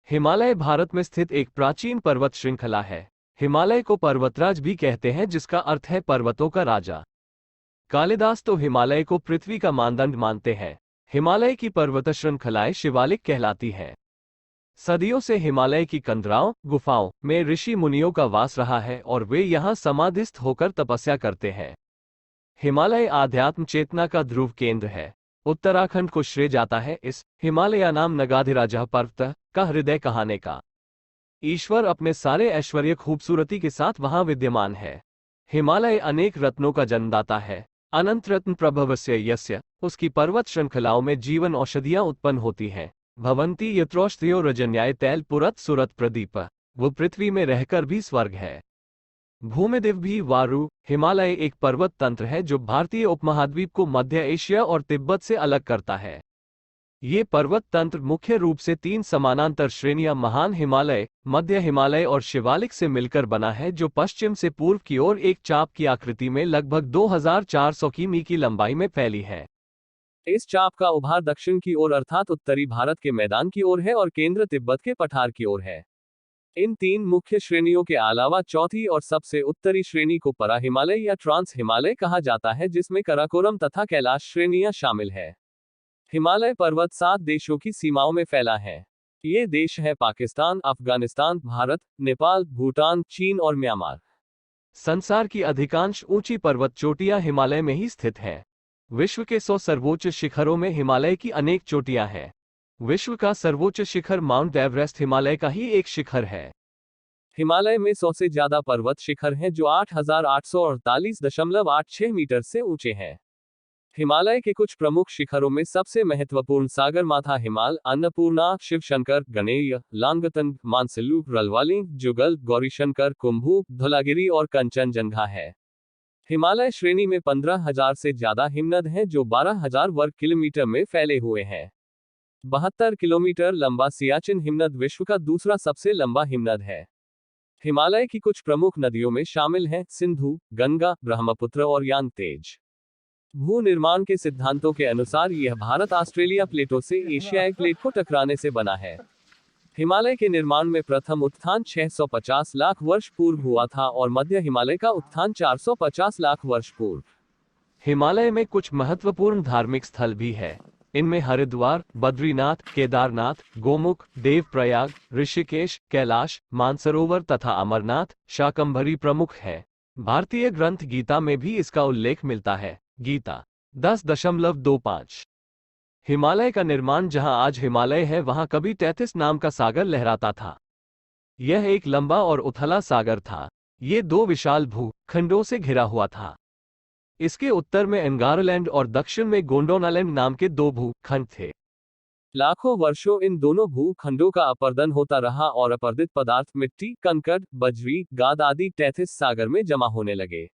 हिमालय भारत में स्थित एक प्राचीन पर्वत श्रृंखला है। हिमालय को पर्वतराज भी कहते हैं, जिसका अर्थ है पर्वतों का राजा। कालिदास तो हिमालय को पृथ्वी का मानदंड मानते हैं। हिमालय की पर्वत श्रृंखलाएं शिवालिक कहलाती हैं। सदियों से हिमालय की कंदराओं, गुफाओं में ऋषि मुनियों का वास रहा है और वे यहाँ समाधिस्थ होकर तपस्या करते हैं। हिमालय आध्यात्म चेतना का ध्रुव केंद्र है। उत्तराखंड को श्रेय जाता है इस हिमालय नाम नगाधिराजः पर्वत का हृदय कहाने का। ईश्वर अपने सारे ऐश्वर्य खूबसूरती के साथ वहां विद्यमान है। हिमालय अनेक रत्नों का जन्मदाता है। अनंत रत्न प्रभवस्य यस्य, उसकी पर्वत श्रृंखलाओं में जीवन औषधियां उत्पन्न होती हैं। भवंती यत्रौषधियो रजन्याय तैल पुरत सुरत प्रदीप, वो पृथ्वी में रहकर भी स्वर्ग है। भूमिदिव भी वारु, हिमालय एक पर्वत तंत्र है जो भारतीय उपमहाद्वीप को मध्य एशिया और तिब्बत से अलग करता है। ये पर्वत तंत्र मुख्य रूप से 3 समानांतर श्रेणियां महान हिमालय, मध्य हिमालय और शिवालिक से मिलकर बना है, जो पश्चिम से पूर्व की ओर एक चाप की आकृति में लगभग 2400 किमी की लंबाई में फैली है। इस चाप का उभार दक्षिण की ओर अर्थात उत्तरी भारत के मैदान की ओर है और केंद्र तिब्बत के पठार की ओर है। इन 3 मुख्य श्रेणियों के अलावा चौथी और सबसे उत्तरी श्रेणी को परा हिमालय या ट्रांस हिमालय कहा जाता है, जिसमें कराकोरम तथा कैलाश श्रेणियां शामिल है। हिमालय पर्वत 7 देशों की सीमाओं में फैला है। ये देश है पाकिस्तान, अफगानिस्तान, भारत, नेपाल, भूटान, चीन और म्यांमार। संसार की अधिकांश ऊंची पर्वत चोटियां हिमालय में ही स्थित हैं। विश्व के 100 सर्वोच्च शिखरों में हिमालय की अनेक चोटियां हैं। विश्व का सर्वोच्च शिखर माउंट एवरेस्ट हिमालय का ही एक शिखर है। हिमालय में 100 से ज्यादा पर्वत शिखर हैं जो 8848.86 मीटर से ऊंचे हैं। हिमालय के कुछ प्रमुख शिखरों में सबसे महत्वपूर्ण सागरमाथा हिमाल, अन्नपूर्णा, शिवशंकर, गणेय, लांगतन, मानसलू, रलवाली, जुगल, गौरीशंकर, कुंभू, धौलागिरी और कंचनजंगा है। हिमालय श्रेणी में 15,000 से ज्यादा हिमनद हैं जो 12,000 वर्ग किलोमीटर में फैले हुए हैं। 72 किलोमीटर लंबा सियाचिन हिमनद विश्व का दूसरा सबसे लंबा हिमनद है। हिमालय की कुछ प्रमुख नदियों में शामिल हैं सिंधु, गंगा, ब्रह्मपुत्र और यांगतेज। भू निर्माण के सिद्धांतों के अनुसार यह भारत ऑस्ट्रेलिया प्लेटों से एशियाई प्लेट को टकराने से बना है। हिमालय के निर्माण में प्रथम उत्थान 650 लाख वर्ष पूर्व हुआ था और मध्य हिमालय का उत्थान 450 लाख वर्ष पूर्व। हिमालय में कुछ महत्वपूर्ण धार्मिक स्थल भी है। इनमें हरिद्वार, बद्रीनाथ, केदारनाथ, गोमुख, देवप्रयाग, ऋषिकेश, कैलाश, मानसरोवर तथा अमरनाथ, शाकंभरी प्रमुख है। भारतीय ग्रंथ गीता में भी इसका उल्लेख मिलता है। गीता 10.25। हिमालय का निर्माण जहां आज हिमालय है, वहां कभी तैथिस नाम का सागर लहराता था। यह एक लंबा और उथला सागर था। ये 2 विशाल भूखंडों से घिरा हुआ था। इसके उत्तर में एंगारलैंड और दक्षिण में गोंडोनालैंड नाम के 2 भूखंड थे। लाखों वर्षों इन दोनों भूखंडों का अपर्दन होता रहा और अपर्दित पदार्थ मिट्टी, कंकड़, बजरी, गाद आदि तैथिस सागर में जमा होने लगे।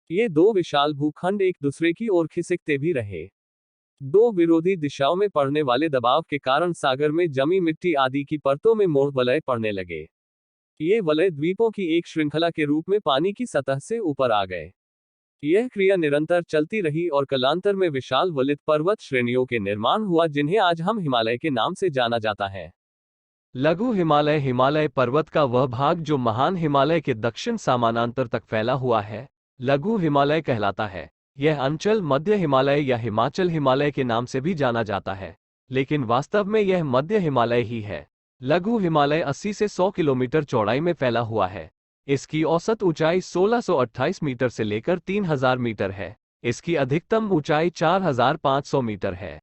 ये 2 विशाल भूखंड एक दूसरे की ओर खिसकते भी रहे। 2 विरोधी दिशाओं में पड़ने वाले दबाव के कारण सागर में जमी मिट्टी आदि की परतों में मोड़ वलय पड़ने लगे। ये वलय द्वीपों की एक श्रृंखला के रूप में पानी की सतह से ऊपर आ गए। यह क्रिया निरंतर चलती रही और कालांतर में विशाल वलित पर्वत श्रेणियों के निर्माण हुआ, जिन्हें आज हम हिमालय के नाम से जाना जाता है। लघु हिमालय हिमालय पर्वत का वह भाग जो महान हिमालय के दक्षिण समानांतर तक फैला हुआ है, लघु हिमालय कहलाता है। यह अंचल मध्य हिमालय या हिमाचल हिमालय के नाम से भी जाना जाता है, लेकिन वास्तव में यह मध्य हिमालय ही है। लघु हिमालय 80 से 100 किलोमीटर चौड़ाई में फैला हुआ है। इसकी औसत ऊंचाई 1628 मीटर से लेकर 3000 मीटर है। इसकी अधिकतम ऊंचाई 4500 मीटर है।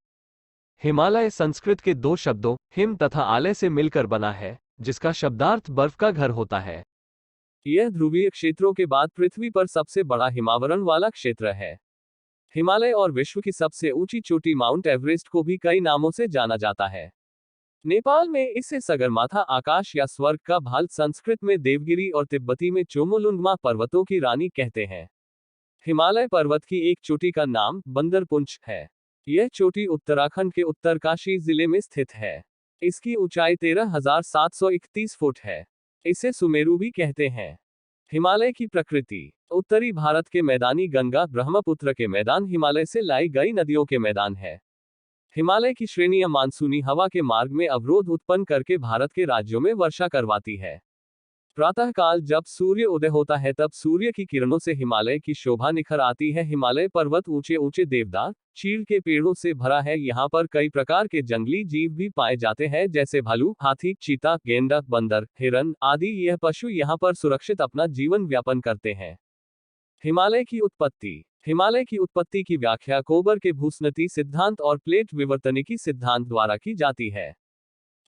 हिमालय संस्कृत के 2 शब्दों हिम तथा आलय से मिलकर बना है, जिसका शब्दार्थ बर्फ का घर होता है। यह ध्रुवीय क्षेत्रों के बाद पृथ्वी पर सबसे बड़ा हिमावरण वाला क्षेत्र है। हिमालय और विश्व की सबसे ऊंची चोटी माउंट एवरेस्ट को भी कई नामों से जाना जाता है। नेपाल में इसे सगरमाथा, आकाश या स्वर्ग का भाल, संस्कृत में देवगिरी और तिब्बती में चोमोलुंगमा पर्वतों की रानी कहते हैं। हिमालय पर्वत की एक चोटी का नाम बंदरपुंछ है। यह चोटी उत्तराखंड के उत्तरकाशी जिले में स्थित है। इसकी ऊंचाई 13,731 फुट है। इसे सुमेरु भी कहते हैं। हिमालय की प्रकृति उत्तरी भारत के मैदानी गंगा ब्रह्मपुत्र के मैदान हिमालय से लाई गई नदियों के मैदान है। हिमालय की श्रेणियां मानसूनी हवा के मार्ग में अवरोध उत्पन्न करके भारत के राज्यों में वर्षा करवाती है। प्रातःकाल जब सूर्य उदय होता है तब सूर्य की किरणों से हिमालय की शोभा निखर आती है। हिमालय पर्वत ऊंचे ऊंचे देवदार चीड़ के पेड़ों से भरा है। यहाँ पर कई प्रकार के जंगली जीव भी पाए जाते हैं, जैसे भालू, हाथी, चीता, गेंडा, बंदर, हिरन आदि। यह पशु यहाँ पर सुरक्षित अपना जीवन व्यापन करते हैं। हिमालय की उत्पत्ति। हिमालय की उत्पत्ति की व्याख्या कोबर के भूस्नति सिद्धांत और प्लेट विवर्तनिकी सिद्धांत द्वारा की जाती है।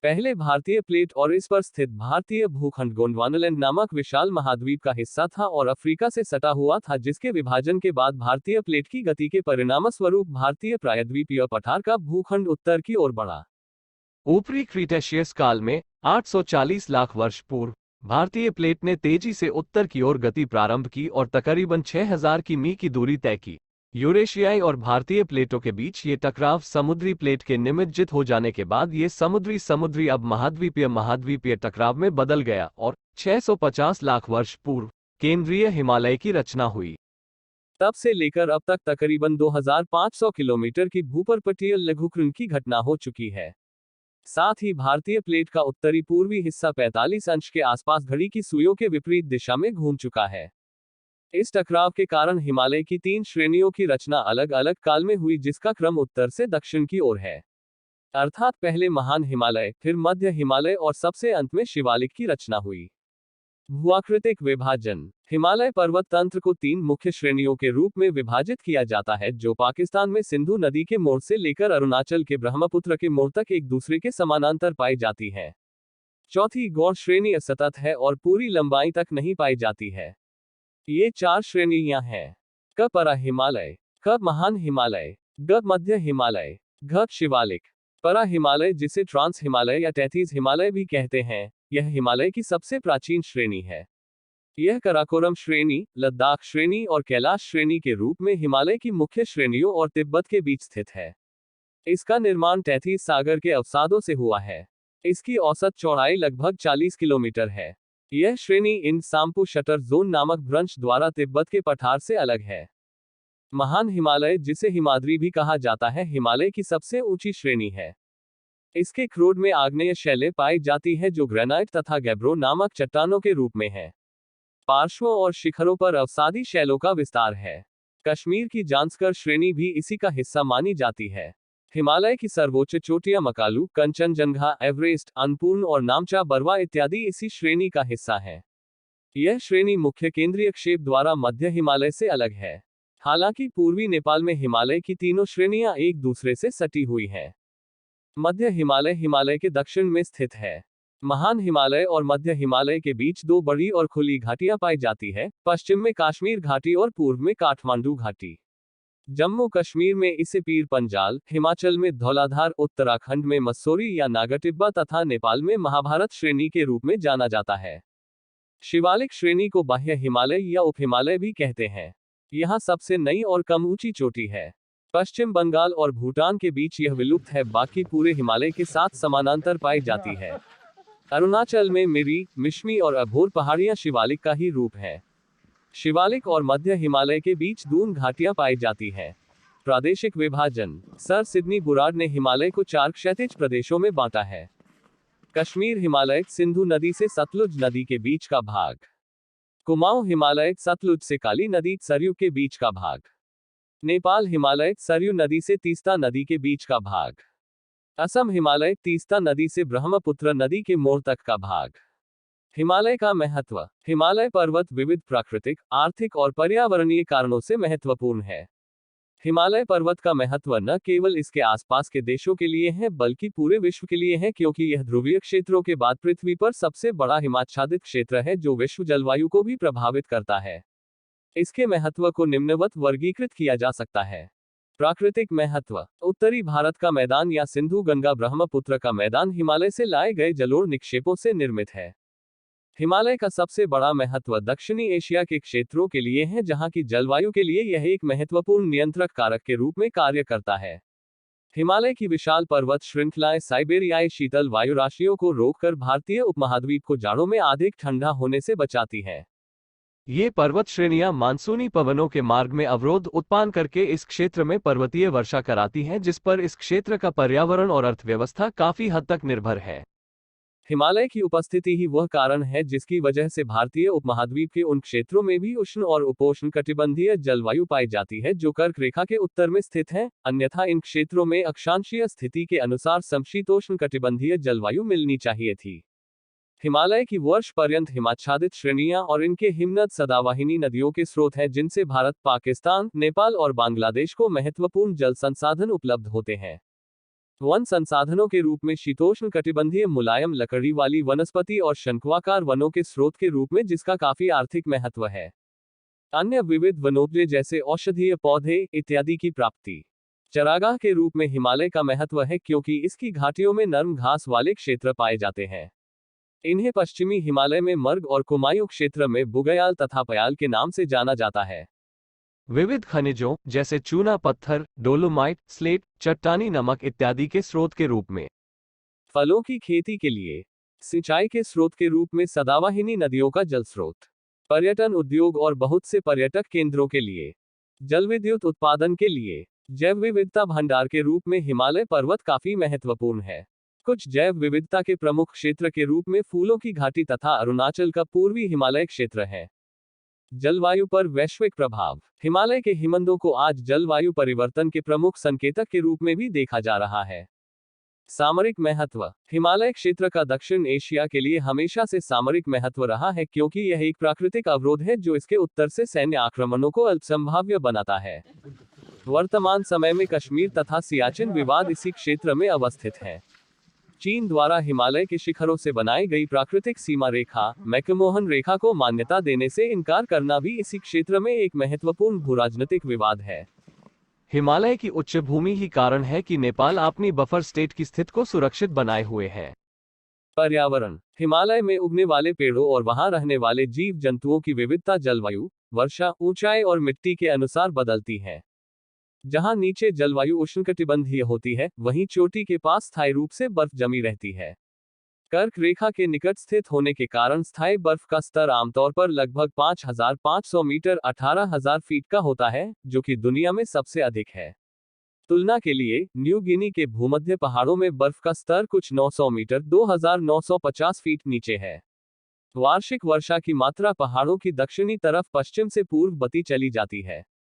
पहले भारतीय प्लेट और इस पर स्थित भारतीय भूखंड गोंडवानालैंड नामक विशाल महाद्वीप का हिस्सा था और अफ्रीका से सटा हुआ था, जिसके विभाजन के बाद भारतीय प्लेट की गति के परिणामस्वरूप भारतीय प्रायद्वीपीय पठार का भूखंड उत्तर की ओर बढ़ा। ऊपरी क्रीटेशियस काल में 840 लाख वर्ष पूर्व भारतीय प्लेट ने तेजी से उत्तर की ओर गति प्रारंभ की और तकरीबन 6000 किमी की दूरी तय की। यूरेशियाई और भारतीय प्लेटों के बीच ये टकराव समुद्री प्लेट के निमज्जित हो जाने के बाद ये समुद्री अब महाद्वीपीय टकराव में बदल गया और 650 लाख वर्ष पूर्व केंद्रीय हिमालय की रचना हुई। तब से लेकर अब तक तकरीबन 2500 किलोमीटर की भूपर्वतीय लघुकरण की घटना हो चुकी है। साथ ही भारतीय प्लेट का उत्तरी पूर्वी हिस्सा 45 अंश के आसपास घड़ी की सुइयों के विपरीत दिशा में घूम चुका है। इस टकराव के कारण हिमालय की 3 श्रेणियों की रचना अलग अलग काल में हुई, जिसका क्रम उत्तर से दक्षिण की ओर है। अर्थात पहले महान हिमालय, फिर मध्य हिमालय और सबसे अंत में शिवालिक की रचना हुई। भूआकृतिक विभाजन। हिमालय पर्वत तंत्र को 3 मुख्य श्रेणियों के रूप में विभाजित किया जाता है, जो पाकिस्तान में सिंधु नदी के मोड़ से लेकर अरुणाचल के ब्रह्मपुत्र के मोड़ तक एक दूसरे के समानांतर पाई जाती है। चौथी गौड़ श्रेणी असतत है और पूरी लंबाई तक नहीं पाई जाती है। ये 4 श्रेणियां हैं: क परा हिमालय, ख महान हिमालय, ग मध्य हिमालय, घ शिवालिक। परा हिमालय, जिसे ट्रांस हिमालय या तैतीस हिमालय भी कहते हैं, यह हिमालय की सबसे प्राचीन श्रेणी है। यह कराकोरम श्रेणी, लद्दाख श्रेणी और कैलाश श्रेणी के रूप में हिमालय की मुख्य श्रेणियों और तिब्बत के बीच स्थित है। इसका निर्माण तैतीस सागर के अवसादों से हुआ है। इसकी औसत चौड़ाई लगभग 40 किलोमीटर है। यह श्रेणी इन साम्पू शटर जोन नामक भ्रंश द्वारा तिब्बत के पठार से अलग है। महान हिमालय, जिसे हिमाद्री भी कहा जाता है, हिमालय की सबसे ऊंची श्रेणी है। इसके ख्रोड में आग्नेय शैलें पाई जाती है, जो ग्रेनाइट तथा गैब्रो नामक चट्टानों के रूप में है। पार्श्वों और शिखरों पर अवसादी शैलों का विस्तार है। कश्मीर की जांस्कर श्रेणी भी इसी का हिस्सा मानी जाती है। हिमालय की सर्वोच्च चोटियां मकालू, कंचनजंगा, एवरेस्ट, अन्नपूर्ण और नामचा बरवा इत्यादि इसी श्रेणी का हिस्सा है। यह श्रेणी मुख्य केंद्रीय क्षेप द्वारा मध्य हिमालय से अलग है। हालांकि पूर्वी नेपाल में हिमालय की तीनों श्रेणियां एक दूसरे से सटी हुई हैं। मध्य हिमालय हिमालय के दक्षिण में स्थित है। महान हिमालय और मध्य हिमालय के बीच 2 बड़ी और खुली घाटियां पाई जाती है, पश्चिम में काश्मीर घाटी और पूर्व में काठमांडू घाटी। जम्मू कश्मीर में इसे पीर पंजाल, हिमाचल में धौलाधार, उत्तराखंड में मस्सूरी या नागटिब्बा तथा नेपाल में महाभारत श्रेणी के रूप में जाना जाता है। शिवालिक श्रेणी को बाह्य हिमालय या उप हिमालय भी कहते हैं। यहाँ सबसे नई और कम ऊंची चोटी है। पश्चिम बंगाल और भूटान के बीच यह विलुप्त है, बाकी पूरे हिमालय के साथ समानांतर पाई जाती है। अरुणाचल में मिरी, मिश्मी और अभोर पहाड़ियां शिवालिक का ही रूप है। शिवालिक और मध्य हिमालय के बीच दून घाटियां पाई जाती हैं। प्रादेशिक विभाजन। सर सिडनी बुराड ने हिमालय को 4 क्षैतिज प्रदेशों में बांटा है। कश्मीर हिमालय, सिंधु नदी से सतलुज नदी के बीच का भाग। कुमाऊं हिमालय, सतलुज से काली नदी सरयू के बीच का भाग। नेपाल हिमालय, सरयू नदी से तीस्ता नदी के बीच का भाग। असम हिमालय, तीस्ता नदी से ब्रह्मपुत्र नदी के मोड़ तक का भाग। हिमालय का महत्व। हिमालय पर्वत विविध प्राकृतिक, आर्थिक और पर्यावरणीय कारणों से महत्वपूर्ण है। हिमालय पर्वत का महत्व न केवल इसके आसपास के देशों के लिए है, बल्कि पूरे विश्व के लिए है, क्योंकि यह ध्रुवीय क्षेत्रों के बाद पृथ्वी पर सबसे बड़ा हिमाच्छादित क्षेत्र है, जो विश्व जलवायु को भी प्रभावित करता है। इसके महत्व को निम्नवत वर्गीकृत किया जा सकता है। प्राकृतिक महत्व। उत्तरी भारत का मैदान या सिंधु गंगा ब्रह्मपुत्र का मैदान हिमालय से लाए गए जलोढ़ निक्षेपों से निर्मित है। हिमालय का सबसे बड़ा महत्व दक्षिणी एशिया के क्षेत्रों के लिए है, जहां की जलवायु के लिए यह एक महत्वपूर्ण नियंत्रक कारक के रूप में कार्य करता है। हिमालय की विशाल पर्वत श्रृंखलाएं साइबेरियाई शीतल वायु राशियों को रोककर भारतीय उपमहाद्वीप को जाड़ों में अधिक ठंडा होने से बचाती हैं। ये पर्वत श्रेणियां मानसूनी पवनों के मार्ग में अवरोध उत्पन्न करके इस क्षेत्र में पर्वतीय वर्षा कराती हैं, जिस पर इस क्षेत्र का पर्यावरण और अर्थव्यवस्था काफी हद तक निर्भर है। हिमालय की उपस्थिति ही वह कारण है जिसकी वजह से भारतीय उपमहाद्वीप के उन क्षेत्रों में भी उष्ण और उपोष्ण कटिबंधीय जलवायु पाई जाती है जो कर्क रेखा के उत्तर में स्थित है, अन्यथा इन क्षेत्रों में अक्षांशीय स्थिति के अनुसार समशीतोष्ण कटिबंधीय जलवायु मिलनी चाहिए थी। हिमालय की वर्ष पर्यंत हिमाच्छादित श्रेणियां और इनके हिमनद सदावाहिनी नदियों के स्रोत हैं जिनसे भारत, पाकिस्तान, नेपाल और बांग्लादेश को महत्वपूर्ण जल संसाधन उपलब्ध होते हैं। वन संसाधनों के रूप में शीतोष्ण कटिबंधीय मुलायम लकड़ी वाली वनस्पति और शंक्वाकार वनों के स्रोत के रूप में जिसका काफी आर्थिक महत्व है। अन्य विविध वनोपज जैसे औषधीय पौधे इत्यादि की प्राप्ति। चरागाह के रूप में हिमालय का महत्व है क्योंकि इसकी घाटियों में नर्म घास वाले क्षेत्र पाए जाते हैं। इन्हें पश्चिमी हिमालय में मर्ग और कुमायूं क्षेत्र में बुगयाल तथा पयाल के नाम से जाना जाता है। विविध खनिजों जैसे चूना पत्थर, डोलोमाइट, स्लेट, चट्टानी नमक इत्यादि के स्रोत के रूप में। फलों की खेती के लिए सिंचाई के स्रोत के रूप में सदावाहिनी नदियों का जल स्रोत। पर्यटन उद्योग और बहुत से पर्यटक केंद्रों के लिए। जल विद्युत उत्पादन के लिए। जैव विविधता भंडार के रूप में हिमालय पर्वत काफी महत्वपूर्ण है। कुछ जैव विविधता के प्रमुख क्षेत्र के रूप में फूलों की घाटी तथा अरुणाचल का पूर्वी हिमालय क्षेत्र है। जलवायु पर वैश्विक प्रभाव। हिमालय के हिमनदों को आज जलवायु परिवर्तन के प्रमुख संकेतक के रूप में भी देखा जा रहा है। सामरिक महत्व। हिमालय क्षेत्र का दक्षिण एशिया के लिए हमेशा से सामरिक महत्व रहा है क्योंकि यह एक प्राकृतिक अवरोध है जो इसके उत्तर से सैन्य आक्रमणों को अल्पसंभाव्य बनाता है। वर्तमान समय में कश्मीर तथा सियाचिन विवाद इसी क्षेत्र में अवस्थित है। चीन द्वारा हिमालय के शिखरों से बनाई गई प्राकृतिक सीमा रेखा मैकमोहन रेखा को मान्यता देने से इनकार करना भी इसी क्षेत्र में एक महत्वपूर्ण भूराजनीतिक विवाद है। हिमालय की उच्च भूमि ही कारण है कि नेपाल अपनी बफर स्टेट की स्थिति को सुरक्षित बनाए हुए है। पर्यावरण। हिमालय में उगने वाले पेड़ों और वहां रहने वाले जीव जंतुओं की विविधता जलवायु, वर्षा, ऊंचाई और मिट्टी के अनुसार बदलती है। जहां नीचे जलवायु उष्णकटिबंधीय होती है, वहीं चोटी के पास स्थायी रूप से बर्फ जमी रहती है। कर्क रेखा के निकट स्थित होने के कारण स्थायी बर्फ का स्तर आमतौर पर लगभग 5,500 मीटर 18,000 फीट का होता है, जो कि दुनिया में सबसे अधिक है। तुलना के लिए, न्यू गिनी के भूमध्य पहाड़ों में बर्फ का स्तर कुछ 900 मीटर 2,950 फीट नीचे है। वार्षिक वर्षा की मात्रा पहाड़ों की दक्षिणी तरफ पश्चिम से पूर्व बती चली जाती है।